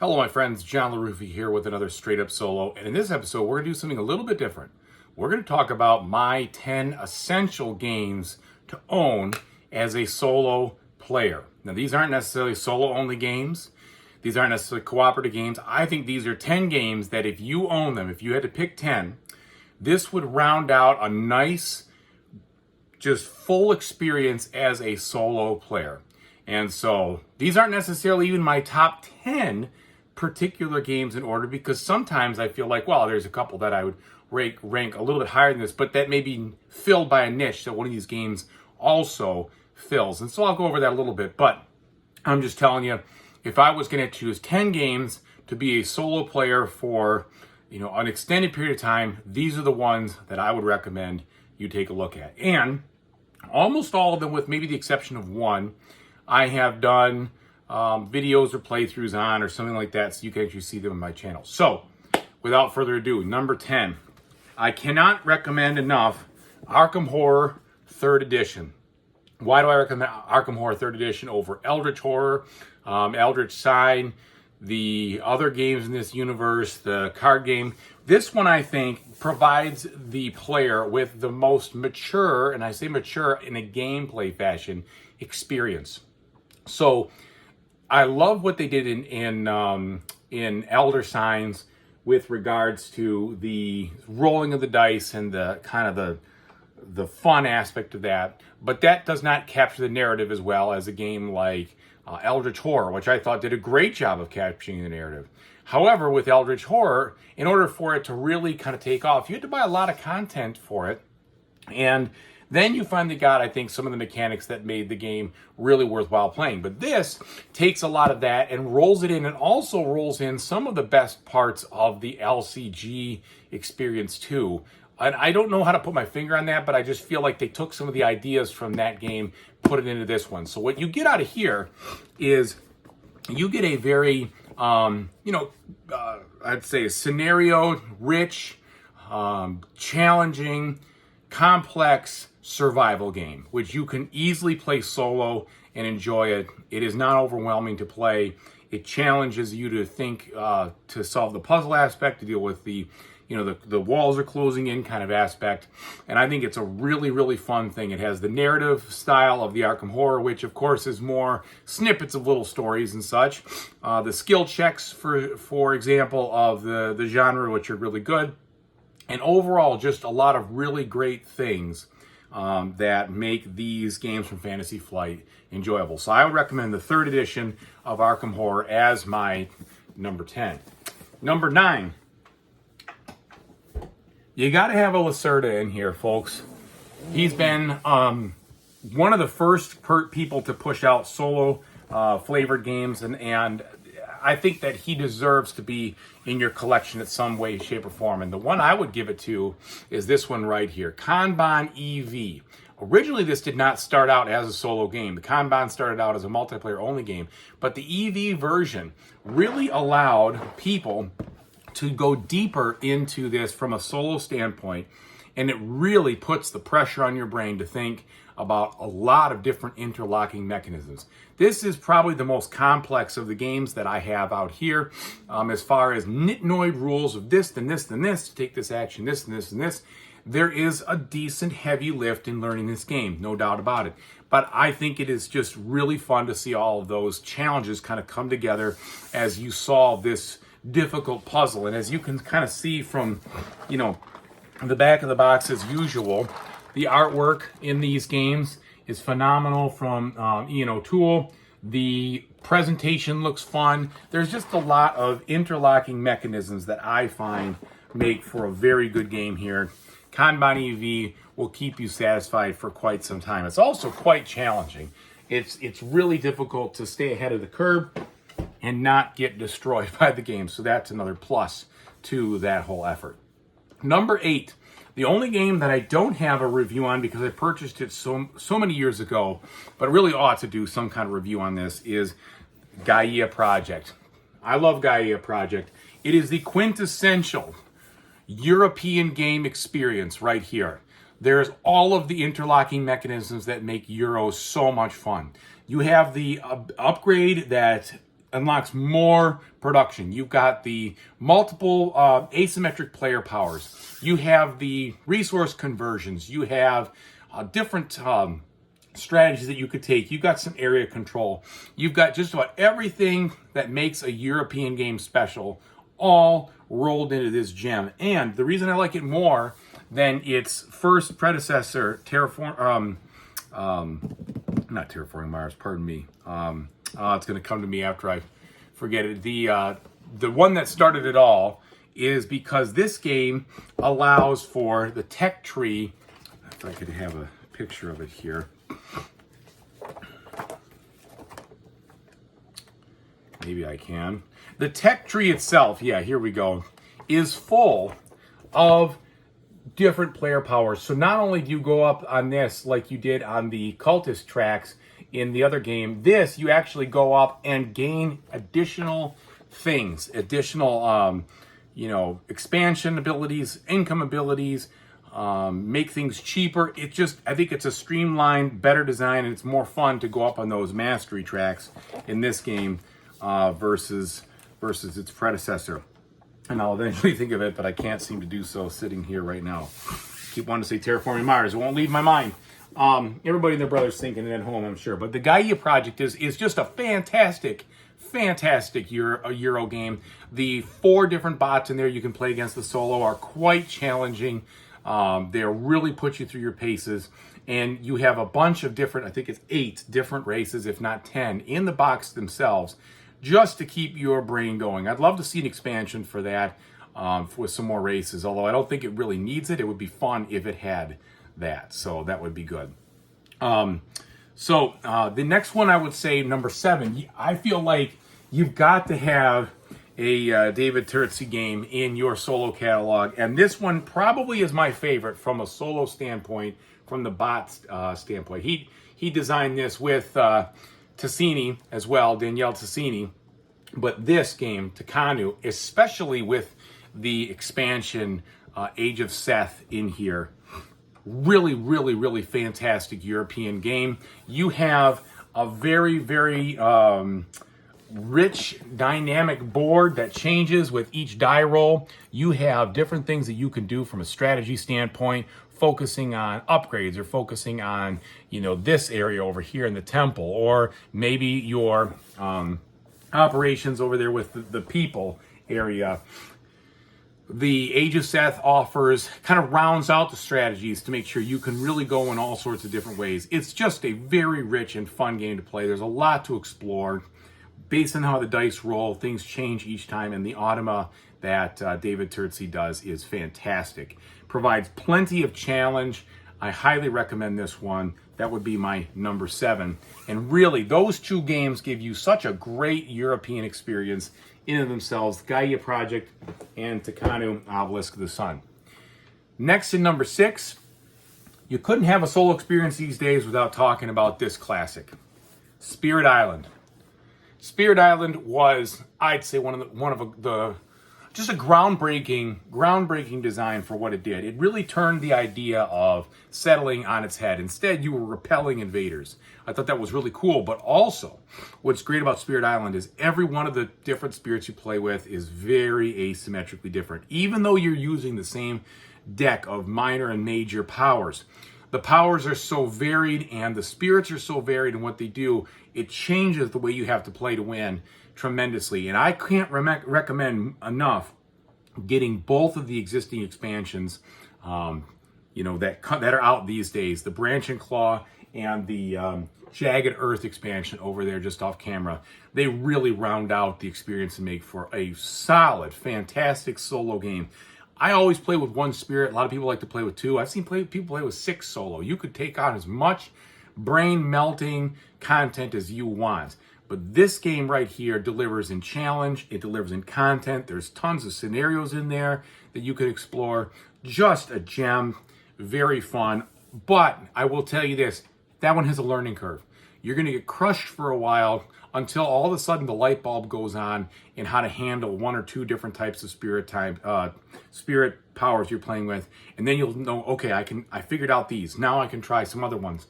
Hello my friends, John LaRuffa here with another Straight Up Solo, and in this episode we're going to do something a little bit different. We're going to talk about my 10 essential games to own as a solo player. Now these aren't necessarily solo only games, these aren't necessarily cooperative games. I think these are 10 games that if you own them, if you had to pick 10, this would round out a nice, just full experience as a solo player. And so these aren't necessarily even my top 10 particular games in order, because sometimes I feel like, well, there's a couple that I would rank a little bit higher than this, but that may be filled by a niche that one of these games also fills. And so I'll go over that a little bit, but I'm just telling you, if I was going to choose 10 games to be a solo player for, an extended period of time, these are the ones that I would recommend you take a look at. And almost all of them, with maybe the exception of one, I have done videos or playthroughs on or something like that, so you can actually see them on my channel. So, without further ado, number 10. I cannot recommend enough Arkham Horror 3rd Edition. Why do I recommend Arkham Horror 3rd Edition over Eldritch Horror, Eldritch Sign, the other games in this universe, the card game? This one, I think, provides the player with the most mature, and I say mature in a gameplay fashion, experience. So I love what they did in Elder Signs with regards to the rolling of the dice and the kind of the fun aspect of that. But that does not capture the narrative as well as a game like Eldritch Horror, which I thought did a great job of capturing the narrative. However, with Eldritch Horror, in order for it to really kind of take off, you had to buy a lot of content for it. And then you finally got, I think, some of the mechanics that made the game really worthwhile playing. But this takes a lot of that and rolls it in, and also rolls in some of the best parts of the LCG experience too. And I don't know how to put my finger on that, but I just feel like they took some of the ideas from that game, put it into this one. So what you get out of here is you get a very, I'd say a scenario-rich, challenging, complex survival game, which you can easily play solo and enjoy it. It is not overwhelming to play. It challenges you to think, to solve the puzzle aspect, to deal with the walls are closing in kind of aspect. And I think it's a really, really fun thing. It has the narrative style of the Arkham Horror, which of course is more snippets of little stories and such. The skill checks, for example, of the genre, which are really good. And overall, just a lot of really great things that make these games from Fantasy Flight enjoyable. So I would recommend the 3rd edition of Arkham Horror as my number 10. Number 9. You got to have a Lacerda in here, folks. He's been one of the first people to push out solo flavored games, and I think that he deserves to be in your collection in some way, shape, or form. And the one I would give it to is this one right here, Kanban EV. Originally, this did not start out as a solo game. The Kanban started out as a multiplayer-only game, but the EV version really allowed people to go deeper into this from a solo standpoint, and it really puts the pressure on your brain to think about a lot of different interlocking mechanisms. This is probably the most complex of the games that I have out here, as far as nitnoid rules of this, then this, then this, to take this action, this, and this, and this. There is a decent heavy lift in learning this game, no doubt about it. But I think it is just really fun to see all of those challenges kind of come together as you solve this difficult puzzle. And as you can kind of see from, the back of the box as usual, the artwork in these games is phenomenal from Ian O'Toole. The presentation looks fun. There's just a lot of interlocking mechanisms that I find make for a very good game here. Kanban EV will keep you satisfied for quite some time. It's also quite challenging. It's really difficult to stay ahead of the curve and not get destroyed by the game. So that's another plus to that whole effort. Number 8, the only game that I don't have a review on because I purchased it so many years ago, but really ought to do some kind of review on this, is Gaia Project. I love Gaia Project. It is the quintessential European game experience right here. There's all of the interlocking mechanisms that make Euros so much fun. You have the upgrade that unlocks more production. You've got the multiple asymmetric player powers. You have the resource conversions. You have different strategies that you could take. You've got some area control. You've got just about everything that makes a European game special all rolled into this gem. And the reason I like it more than its first predecessor, not Terraforming Mars, pardon me. It's going to come to me after I forget it. The one that started it all is because this game allows for the tech tree. If I could have a picture of it here. Maybe I can. The tech tree itself, yeah, here we go, is full of different player powers. So not only do you go up on this like you did on the cultist tracks in the other game, this you actually go up and gain additional things, additional expansion abilities, income abilities, make things cheaper. I think it's a streamlined, better design, and it's more fun to go up on those mastery tracks in this game versus its predecessor. And I'll eventually think of it, but I can't seem to do so sitting here right now. Keep wanting to say Terraforming Mars. It won't leave my mind. Everybody and their brother's thinking it at home, I'm sure. But the Gaia project is just a fantastic Euro game. The 4 different bots in there you can play against the solo are quite challenging. They really put you through your paces. And you have a bunch of different, I think it's 8 different races, if not 10, in the box themselves, just to keep your brain going. I'd love to see an expansion for that with some more races, although I don't think it really needs it. It would be fun if it had that, so that would be good. The next one I would say, number 7, I feel like you've got to have a David Turczi game in your solo catalog, and this one probably is my favorite from a solo standpoint, from the bot standpoint. He designed this with Tassini as well, Danielle Tassini. But this game, Takanu, especially with the expansion Age of Seth in here, really fantastic European game. You have a very rich, dynamic board that changes with each die roll. You have different things that you can do from a strategy standpoint, focusing on upgrades or focusing on, this area over here in the temple, or maybe your operations over there with the people area. The Age of Seth offers, kind of rounds out the strategies to make sure you can really go in all sorts of different ways. It's just a very rich and fun game to play. There's a lot to explore. Based on how the dice roll, things change each time, and the automa that David Turczi does is fantastic. Provides plenty of challenge. I highly recommend this one. That would be my number 7. And really, those 2 games give you such a great European experience in and of themselves, Gaia Project and Takanu Obelisk of the Sun. Next, in number 6, you couldn't have a solo experience these days without talking about this classic, Spirit Island. Spirit Island was, I'd say, one of the just a groundbreaking design for what it did. It really turned the idea of settling on its head. Instead, you were repelling invaders. I thought that was really cool, but also what's great about Spirit Island is every one of the different spirits you play with is very asymmetrically different. Even though you're using the same deck of minor and major powers, the powers are so varied and the spirits are so varied in what they do, it changes the way you have to play to win tremendously. And I can't recommend enough getting both of the existing expansions that are out these days, the Branch and Claw and the Jagged Earth expansion over there just off camera. They really round out the experience and make for a solid, fantastic solo game. I always play with 1 spirit. A lot of people like to play with 2. I've seen people play with 6 solo. You could take on as much brain-melting content as you want. But this game right here delivers in challenge. It delivers in content. There's tons of scenarios in there that you could explore. Just a gem. Very fun. But I will tell you this. That one has a learning curve. You're going to get crushed for a while until all of a sudden the light bulb goes on in how to handle 1 or 2 different types of spirit powers you're playing with. And then you'll know, okay, I figured out these. Now I can try some other ones.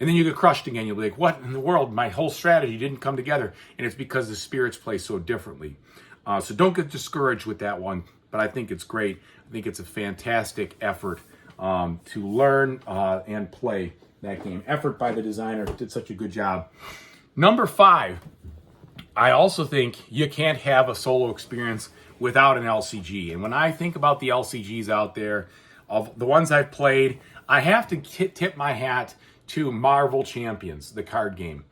And then you get crushed again. You'll be like, what in the world? My whole strategy didn't come together. And it's because the spirits play so differently. So don't get discouraged with that one. But I think it's great. I think it's a fantastic effort to learn and play that game. Effort by the designer. Did such a good job. Number 5. I also think you can't have a solo experience without an LCG. And when I think about the LCGs out there, of the ones I've played, I have to tip my hat to Marvel Champions, the card game.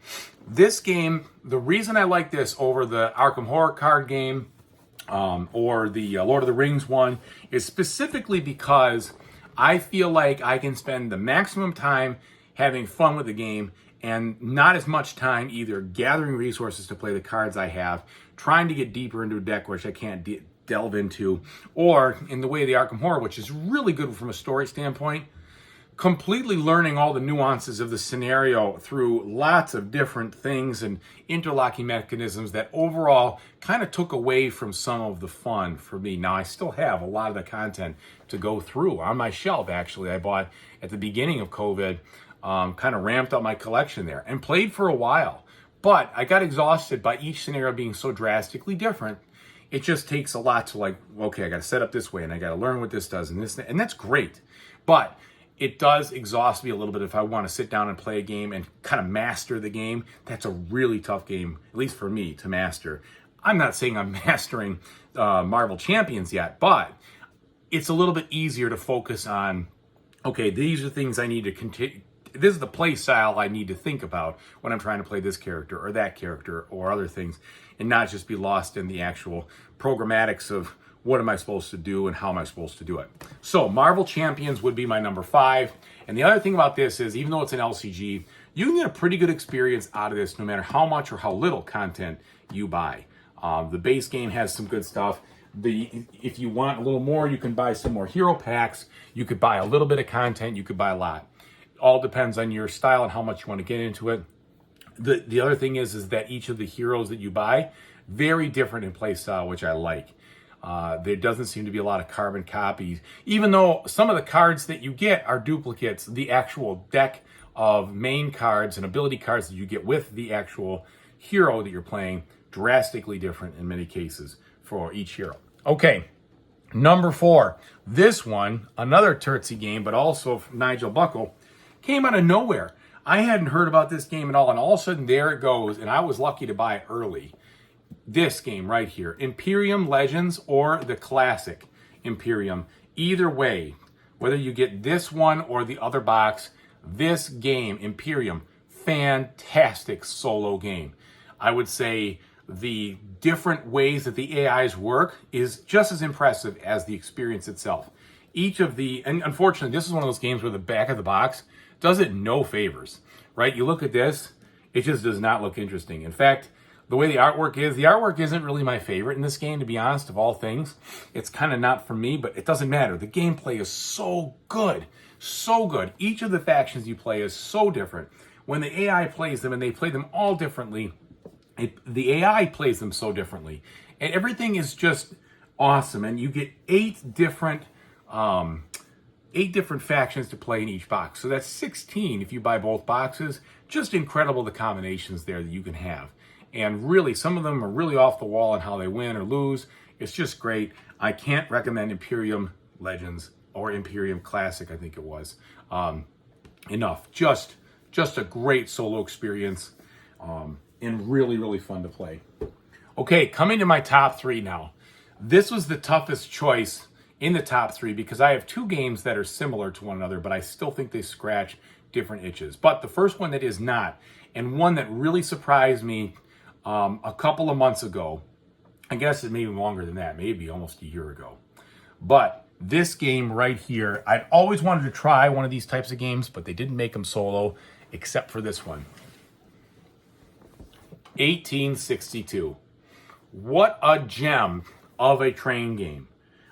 This game, the reason I like this over the Arkham Horror card game or the Lord of the Rings one is specifically because I feel like I can spend the maximum time having fun with the game and not as much time either gathering resources to play the cards I have, trying to get deeper into a deck which I can't delve into, or in the way of the Arkham Horror, which is really good from a story standpoint, completely learning all the nuances of the scenario through lots of different things and interlocking mechanisms that overall kind of took away from some of the fun for me. Now, I still have a lot of the content to go through on my shelf, actually. I bought at the beginning of COVID, kind of ramped up my collection there and played for a while. But I got exhausted by each scenario being so drastically different. It just takes a lot to like, okay, I got to set up this way and I got to learn what this does and this, and that's great. But it does exhaust me a little bit if I want to sit down and play a game and kind of master the game. That's a really tough game, at least for me, to master. I'm not saying I'm mastering Marvel Champions yet, but it's a little bit easier to focus on, okay, these are things I need to continue. This is the play style I need to think about when I'm trying to play this character or that character or other things, and not just be lost in the actual programmatics of what am I supposed to do and how am I supposed to do it. So Marvel Champions would be my number 5. And the other thing about this is, even though it's an LCG, you can get a pretty good experience out of this no matter how much or how little content you buy. The base game has some good stuff. If you want a little more, you can buy some more hero packs. You could buy a little bit of content. You could buy a lot. All depends on your style and how much you want to get into it. The other thing is that each of the heroes that you buy, very different in play style, which I like. There doesn't seem to be a lot of carbon copies, even though some of the cards that you get are duplicates. The actual deck of main cards and ability cards that you get with the actual hero that you're playing, drastically different in many cases for each hero. Okay, number 4. This one, another Tertsy game, but also from Nigel Buckle, came out of nowhere. I hadn't heard about this game at all, and all of a sudden there it goes, and I was lucky to buy it early. This game right here, Imperium Legends or the classic Imperium. Either way, whether you get this one or the other box, this game, Imperium, fantastic solo game. I would say the different ways that the AIs work is just as impressive as the experience itself. Each of the, and unfortunately, this is one of those games where the back of the box does it no favors, right? You look at this, it just does not look interesting. In fact, the way the artwork isn't really my favorite in this game, to be honest, of all things. It's kind of not for me, but it doesn't matter. The gameplay is so good, so good. Each of the factions you play is so different. When the AI plays them, and they play them all differently, the AI plays them so differently. And everything is just awesome. And you get 8 different factions to play in each box. So that's 16 if you buy both boxes. Just incredible the combinations there that you can have. And really, some of them are really off the wall on how they win or lose. It's just great. I can't recommend Imperium Legends or Imperium Classic, I think it was, enough. Just a great solo experience and really, really fun to play. Okay, coming to my top 3 now. This was the toughest choice in the top 3 because I have 2 games that are similar to one another, but I still think they scratch different itches. But the first one that is not, and one that really surprised me a couple of months ago, I guess it may be longer than that, maybe almost a year ago. But this game right here, I'd always wanted to try one of these types of games, but they didn't make them solo, except for this one. 1862. What a gem of a train game.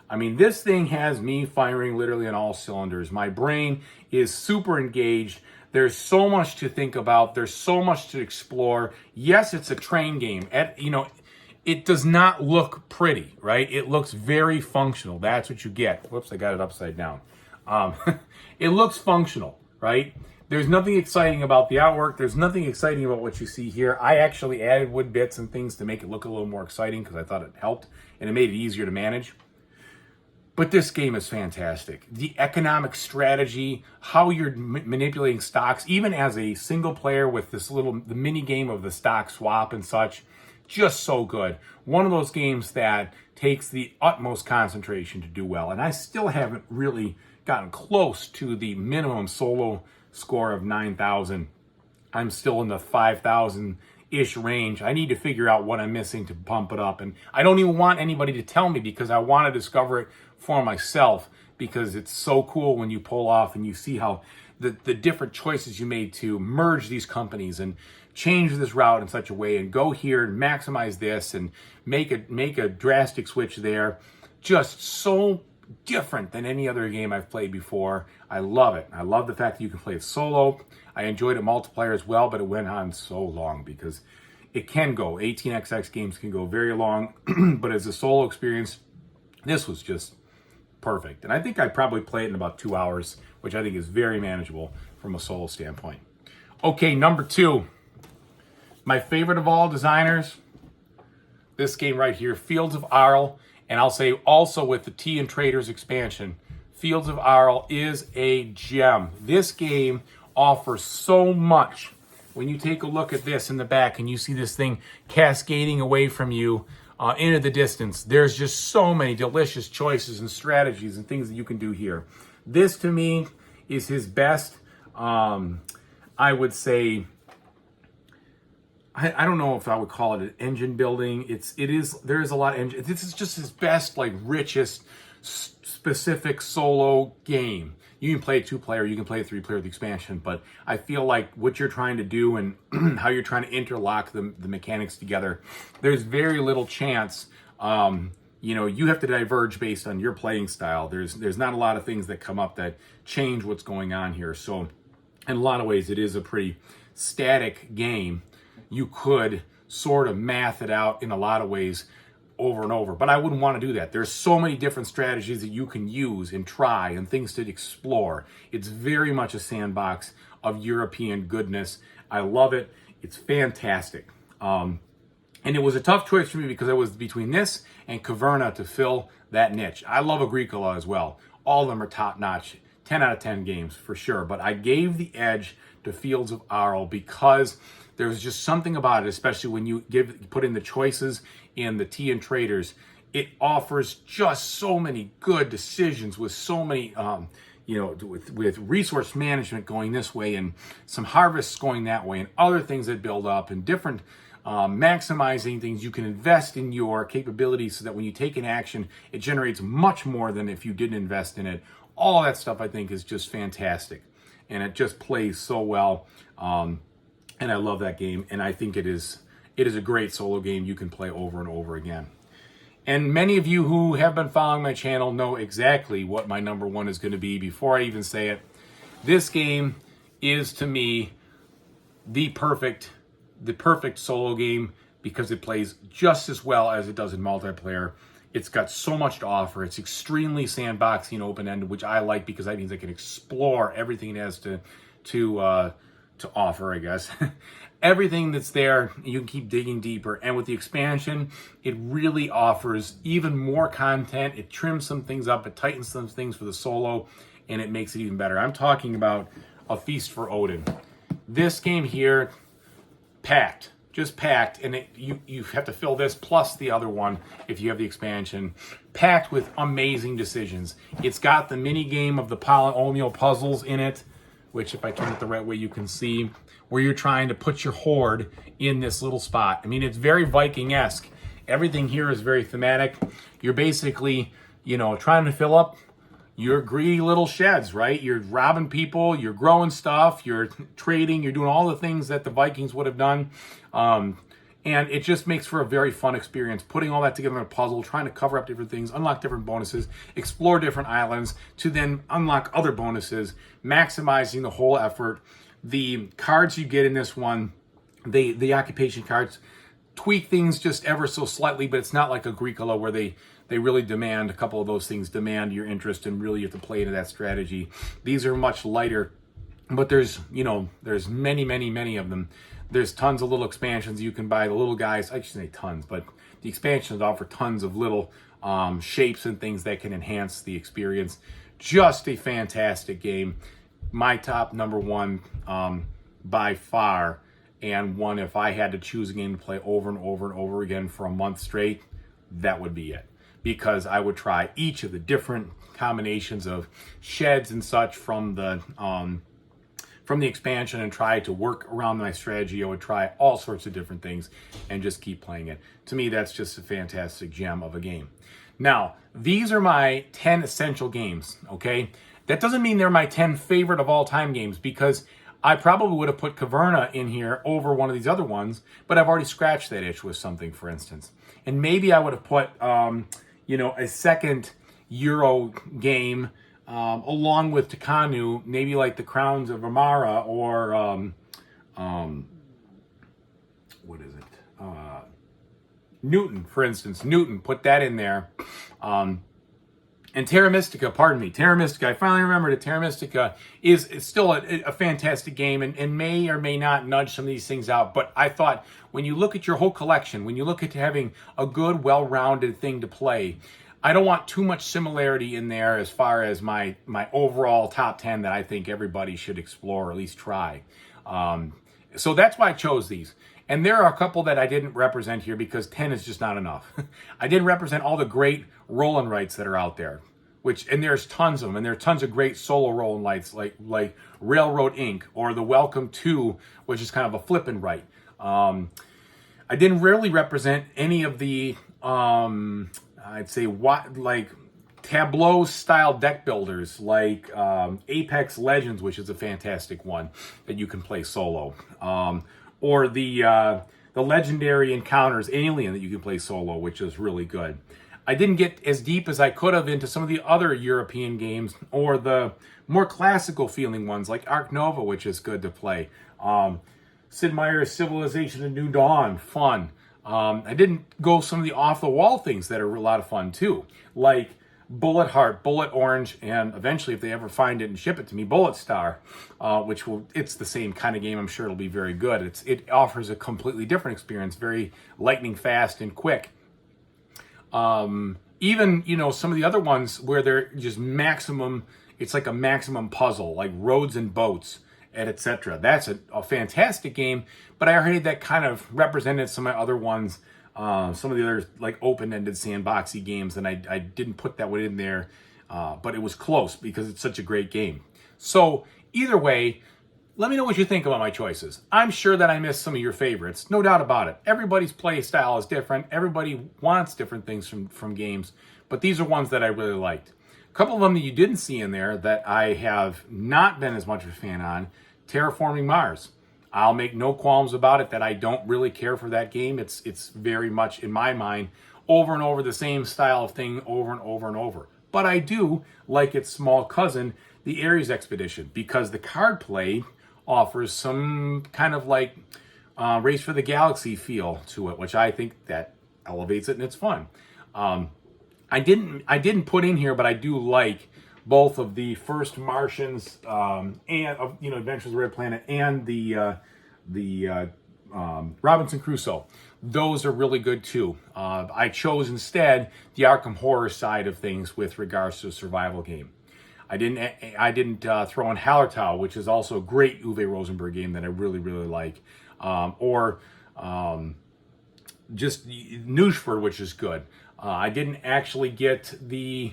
I mean, this thing has me firing literally on all cylinders. My brain is super engaged. There's so much to think about. There's so much to explore. Yes, it's a train game. It does not look pretty, right? It looks very functional. That's what you get. Whoops, I got it upside down. It looks functional, right? There's nothing exciting about the artwork. There's nothing exciting about what you see here. I actually added wood bits and things to make it look a little more exciting because I thought it helped and it made it easier to manage. But this game is fantastic. The economic strategy, how you're manipulating stocks, even as a single player with this the mini game of the stock swap and such, just so good. One of those games that takes the utmost concentration to do well. And I still haven't really gotten close to the minimum solo score of 9,000. I'm still in the 5,000-ish range. I need to figure out what I'm missing to pump it up. And I don't even want anybody to tell me because I want to discover it for myself, because it's so cool when you pull off and you see how the different choices you made to merge these companies and change this route in such a way and go here and maximize this and make a drastic switch there. Just so different than any other game I've played before. I love it. I love the fact that you can play it solo. I enjoyed it multiplayer as well, but it went on so long because it can go. 18xx games can go very long, but as a solo experience, this was just perfect. And I think I'd probably play it in about 2 hours, which I think is very manageable from a solo standpoint. Okay, number 2. My favorite of all designers, this game right here, Fields of Arle. And I'll say also with the Tea and Traders expansion, Fields of Arle is a gem. This game offers so much. When you take a look at this in the back and you see this thing cascading away from you into the distance, there's just so many delicious choices and strategies and things that you can do here. This to me is his best, I would say, I don't know if I would call it an engine building. There is a lot of engine. This is just his best, like richest, specific solo game. You can play a 2-player, you can play a 3-player with the expansion, but I feel like what you're trying to do and how you're trying to interlock the mechanics together, there's very little chance. You have to diverge based on your playing style. There's not a lot of things that come up that change what's going on here. So in a lot of ways, it is a pretty static game. You could sort of math it out in a lot of ways over and over, but I wouldn't want to do that. There's so many different strategies that you can use and try and things to explore. It's very much a sandbox of European goodness. I love it. It's fantastic. And it was a tough choice for me because I was between this and Caverna to fill that niche. I love Agricola as well. All of them are top-notch. 10 out of 10 games for sure, but I gave the edge to Fields of Arle because there's just something about it, especially when you put in the choices in the Tea and Traders. It offers just so many good decisions with so many, with resource management going this way and some harvests going that way and other things that build up and different maximizing things. You can invest in your capabilities so that when you take an action, it generates much more than if you didn't invest in it. All that stuff I think is just fantastic. And it just plays so well. And I love that game. And I think it is a great solo game you can play over and over again. And many of you who have been following my channel know exactly what my number 1 is going to be before I even say it. This game is, to me, the perfect solo game because it plays just as well as it does in multiplayer. It's got so much to offer. It's extremely sandboxy and open-ended, which I like because that means I can explore everything it has to offer, I guess. Everything that's there, you can keep digging deeper. And with the expansion, it really offers even more content. It trims some things up, it tightens some things for the solo, and it makes it even better. I'm talking about A Feast for Odin. This game here, packed. Just packed, and you have to fill this plus the other one if you have the expansion. Packed with amazing decisions. It's got the mini game of the polynomial puzzles in it, which if I turn it the right way you can see, where you're trying to put your horde in this little spot. I mean, it's very Viking-esque. Everything here is very thematic. You're basically, trying to fill up your greedy little sheds, right? You're robbing people, you're growing stuff, you're trading, you're doing all the things that the Vikings would have done. And it just makes for a very fun experience, putting all that together in a puzzle, trying to cover up different things, unlock different bonuses, explore different islands, to then unlock other bonuses, maximizing the whole effort. The cards you get in this one, the occupation cards, tweak things just ever so slightly, but it's not like Agricola where they really demand, a couple of those things demand your interest and really you have to play into that strategy. These are much lighter but there's, there's many of them. There's tons of little expansions you can buy. The little guys, I shouldn't say tons, but the expansions offer tons of little shapes and things that can enhance the experience. Just a fantastic game. My top number one by far, and one if I had to choose a game to play over and over and over again for a month straight, that would be it. Because I would try each of the different combinations of sheds and such from the expansion and try to work around my strategy. I would try all sorts of different things and just keep playing it. To me, that's just a fantastic gem of a game. Now, these are my 10 essential games, okay? That doesn't mean they're my 10 favorite of all time games, because I probably would have put Caverna in here over one of these other ones, but I've already scratched that itch with something, for instance. And maybe I would have put, a second Euro game along with Takanu, maybe like the Crowns of Amara or, what is it? Newton, for instance. Newton, put that in there. And Terra Mystica, pardon me, Terra Mystica, I finally remembered it. Terra Mystica is still a fantastic game and may or may not nudge some of these things out. But I thought when you look at your whole collection, when you look at having a good, well-rounded thing to play, I don't want too much similarity in there as far as my overall top 10 that I think everybody should explore or at least try. So that's why I chose these. And there are a couple that I didn't represent here because 10 is just not enough. I didn't represent all the great roll and writes that are out there, and there's tons of them, and there are tons of great solo roll and writes like Railroad Inc. or the Welcome To, which is kind of a flip and write. I didn't really represent any of the, I'd say, Tableau style deck builders like Apex Legends, which is a fantastic one that you can play solo. Or the Legendary Encounters Alien that you can play solo, which is really good. I didn't get as deep as I could have into some of the other European games or the more classical feeling ones like Ark Nova, which is good to play. Sid Meier's Civilization of New Dawn, fun. I didn't go some of the off-the-wall things that are a lot of fun too, like Bullet Heart, Bullet Orange, and eventually, if they ever find it and ship it to me, Bullet Star, it's the same kind of game. I'm sure it'll be very good. It offers a completely different experience, very lightning fast and quick. Even, some of the other ones where they're just maximum, it's like a maximum puzzle, like Roads and Boats, and etc. That's a fantastic game, but I heard that kind of represented some of my other ones. Some of the other like open-ended sandboxy games, and I didn't put that one in there, but it was close because it's such a great game. So either way, let me know what you think about my choices. I'm sure that I missed some of your favorites, no doubt about it. Everybody's play style is different. Everybody wants different things from games, but these are ones that I really liked. A couple of them that you didn't see in there that I have not been as much of a fan on, Terraforming Mars. I'll make no qualms about it that I don't really care for that game. It's very much, in my mind, over and over the same style of thing over and over and over. But I do like its small cousin, the Ares Expedition, because the card play offers some kind of like Race for the Galaxy feel to it, which I think that elevates it and it's fun. I didn't put in here, but I do like both of the first Martians and Adventures of the Red Planet and the Robinson Crusoe. Those are really good too. I chose instead the Arkham horror side of things with regards to a survival game. I didn't throw in Hallertau, which is also a great Uwe Rosenberg game that I really like, or just Newsford, which is good. I didn't actually get the.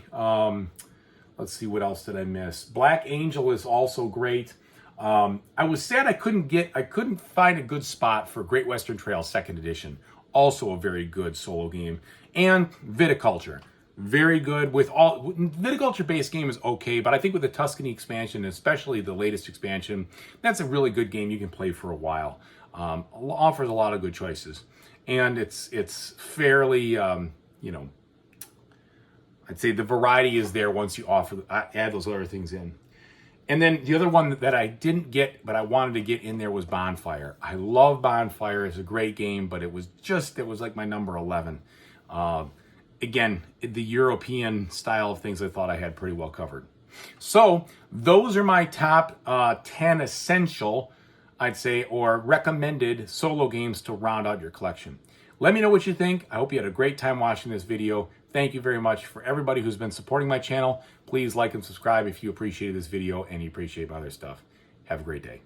Let's see, what else did I miss? Black Angel is also great. I was sad I couldn't find a good spot for Great Western Trail 2nd Edition. Also a very good solo game. And Viticulture. Very good. Viticulture-based game is okay, but I think with the Tuscany expansion, especially the latest expansion, that's a really good game you can play for a while. Offers a lot of good choices. And it's fairly, I'd say the variety is there once you add those other things in. And then the other one that I didn't get, but I wanted to get in there was Bonfire. I love Bonfire. It's a great game, but it was like my number 11. Again, the European style of things I thought I had pretty well covered. So those are my top 10 essential, I'd say, or recommended solo games to round out your collection. Let me know what you think. I hope you had a great time watching this video. Thank you very much for everybody who's been supporting my channel. Please like and subscribe if you appreciated this video and you appreciate my other stuff. Have a great day.